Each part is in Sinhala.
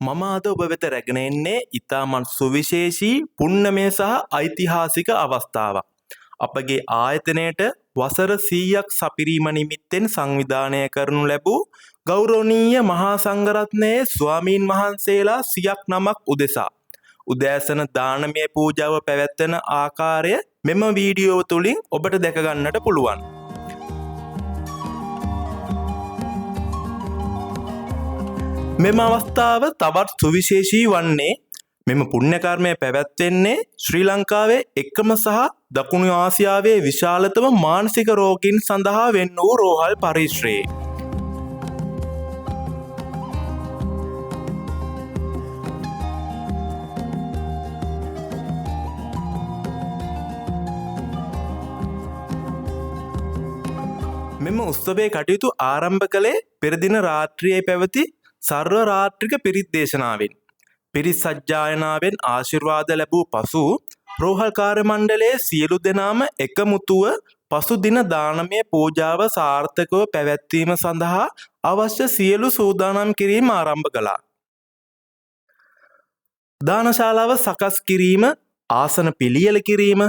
මම අද ඔබ වෙත රැගෙන එන්නේ ඉතාමත් සුවිශේෂී පුණ්‍යමය සහ ඓතිහාසික අවස්ථාවක්. අපගේ ආයතනයට වසර 100ක් සපිරීම නිමිත්තෙන් සංවිධානය කරනු ලැබූ ගෞරවනීය මහා සංඝරත්නයේ ස්වාමීන් වහන්සේලා 100ක් නමක් උදෙසා උදෑසන දානමය පූජාව පැවැත්වෙන ආකාරය මෙම වීඩියෝ තුලින් ඔබට දැක ගන්නට පුළුවන්. මෙම අවස්ථාව තවත් සුවිශේෂී වන්නේ මෙම පුණ්‍ය කර්මය පැවැත්වෙන්නේ ශ්‍රී ලංකාවේ එකම සහ දකුණු ආසියාවේ විශාලතම මානසික රෝගීන් සඳහා වෙන් වූ රෝහල් පරිශ්‍රයේ. මෙම උත්සවයේ කටයුතු ආරම්භ කළේ පෙර දින රාත්‍රියේ පැවති සර්ව රාත්‍රික පිරිත් දේශනාවෙන්. පිරිත් සජ්ජායනාවෙන් ආශිර්වාද ලැබූ පසු රෝහල් කාර්ය මණ්ඩලයේ සියලු දෙනාම එකමුතුව පසු දින දානමය පූජාව සාර්ථකව පැවැත්වීම සඳහා අවශ්‍ය සියලු සූදානම් කිරීම ආරම්භ කළා. දානශාලාව සකස් කිරීම, ආසන පිළියෙල කිරීම,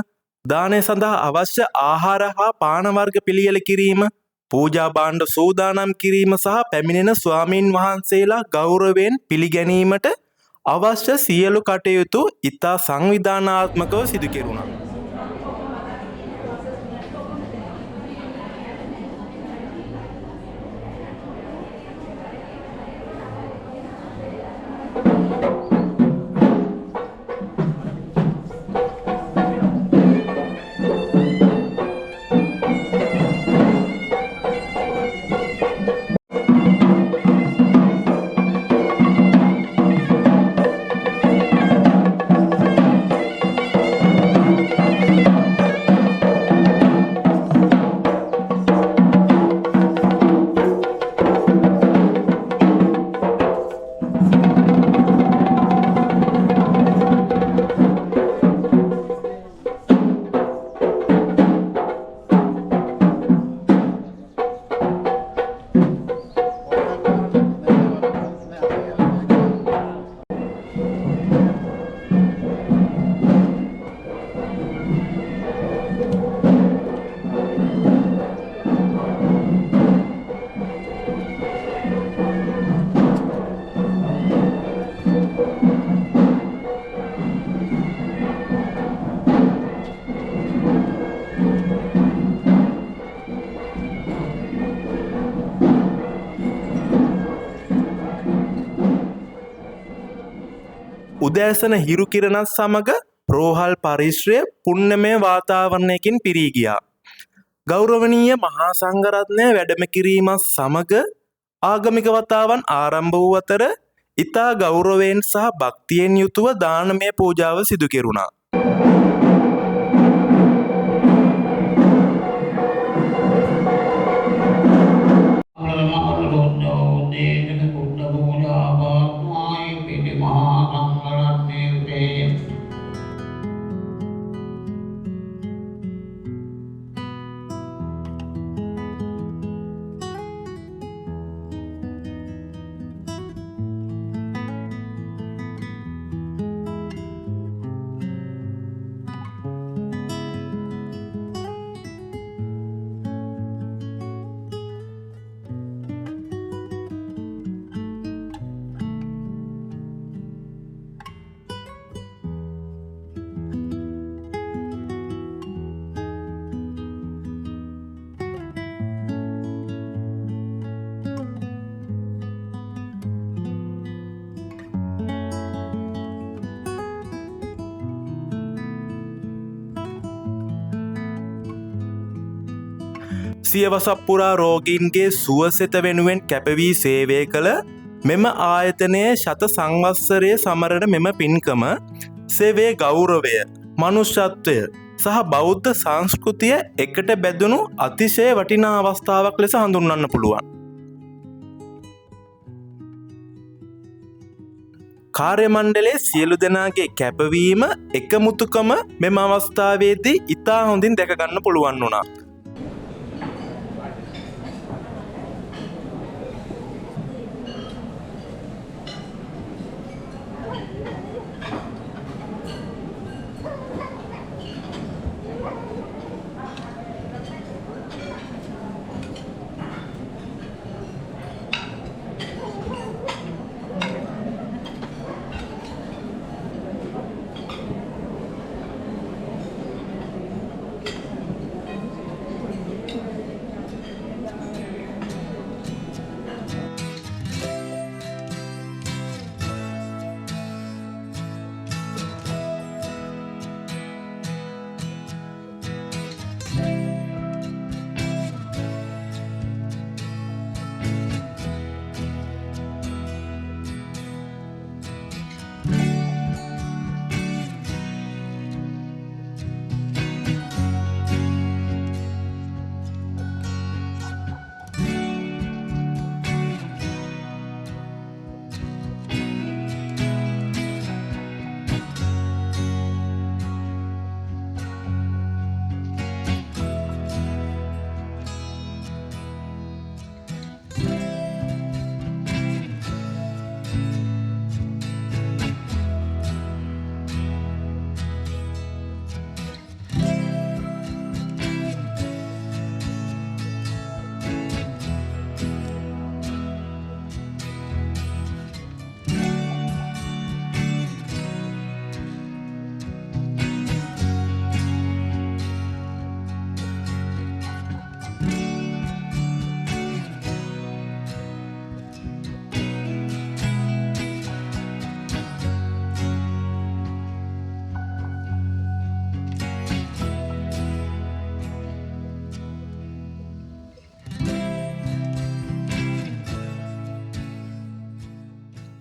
දානය සඳහා අවශ්‍ය ආහාර හා පාන වර්ග පිළියෙල කිරීම, පූජා භාණ්ඩ සූදානම් කිරීම සහ පැමිණෙන ස්වාමින් වහන්සේලා ගෞරවයෙන් පිළිගැනීමට අවශ්‍ය සියලු කටයුතු ඉතා සංවිධානාත්මකව සිදු කෙරුණා. උදෑසන හිරු කිරණත් සමග රෝහල් පරිශ්‍රය පුණ්‍යමය වාතාවරණයකින් පිරී ගියා. ගෞරවනීය මහා සංඝරත්නය වැඩම කිරීමත් සමග ආගමික වතාවන් ආරම්භ වූ අතර ඉතා ගෞරවයෙන් සහ භක්තියෙන් යුතුව දානමය පූජාව සිදු කෙරුණා. සියවසක් පුරා රෝගීන්ගේ සුවසෙත වෙනුවෙන් කැපවී සේවය කළ මෙම ආයතනයේ ශත සංවත්සරය සමරන මෙම පින්කම සේවයේ ගෞරවය, මනුෂ්‍යත්වය සහ බෞද්ධ සංස්කෘතිය එකට බැඳුණු අතිශය වටිනා අවස්ථාවක් ලෙස හඳුන්වන්න පුළුවන්. කාර්ය මණ්ඩලයේ සියලු දෙනාගේ කැපවීම, එකමුතුකම මෙම අවස්ථාවේදී ඉතා හොඳින් දැක ගන්න පුළුවන් වුණා.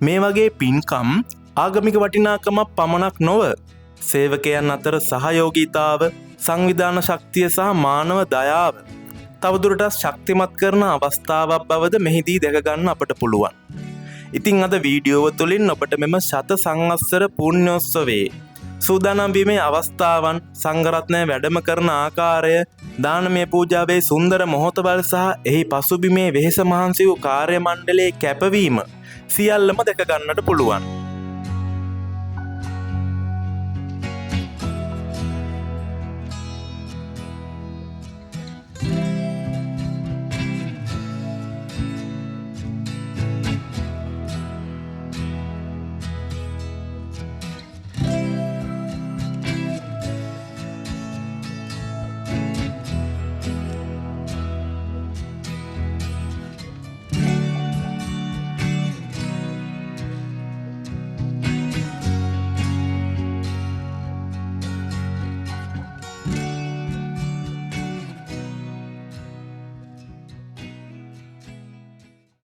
මේ වගේ පින්කම් ආගමික වටිනාකමක් පමණක් නොව සේවකයන් අතර සහයෝගීතාව, සංවිධාන ශක්තිය සහ මානව දයාව තවදුරටත් ශක්තිමත් කරන අවස්ථාවක් බවද මෙහිදී දැක ගන්න අපට පුළුවන්. ඉතින් අද වීඩියෝව තුළින් ඔබට මෙම ශත සංවත්සර පුණ්‍යෝත්සවයේ සූදානම් වීමේ අවස්ථාවන්, සංඝරත්නය වැඩම කරන ආකාරය, දානමය පූජාවේ සුන්දර මොහොතවල් සහ එහි පසුබිමේ වෙහෙස මහන්සි වූ කාර්ය මණ්ඩලයේ කැපවීම සියල්ලම දැක ගන්නට පුළුවන්.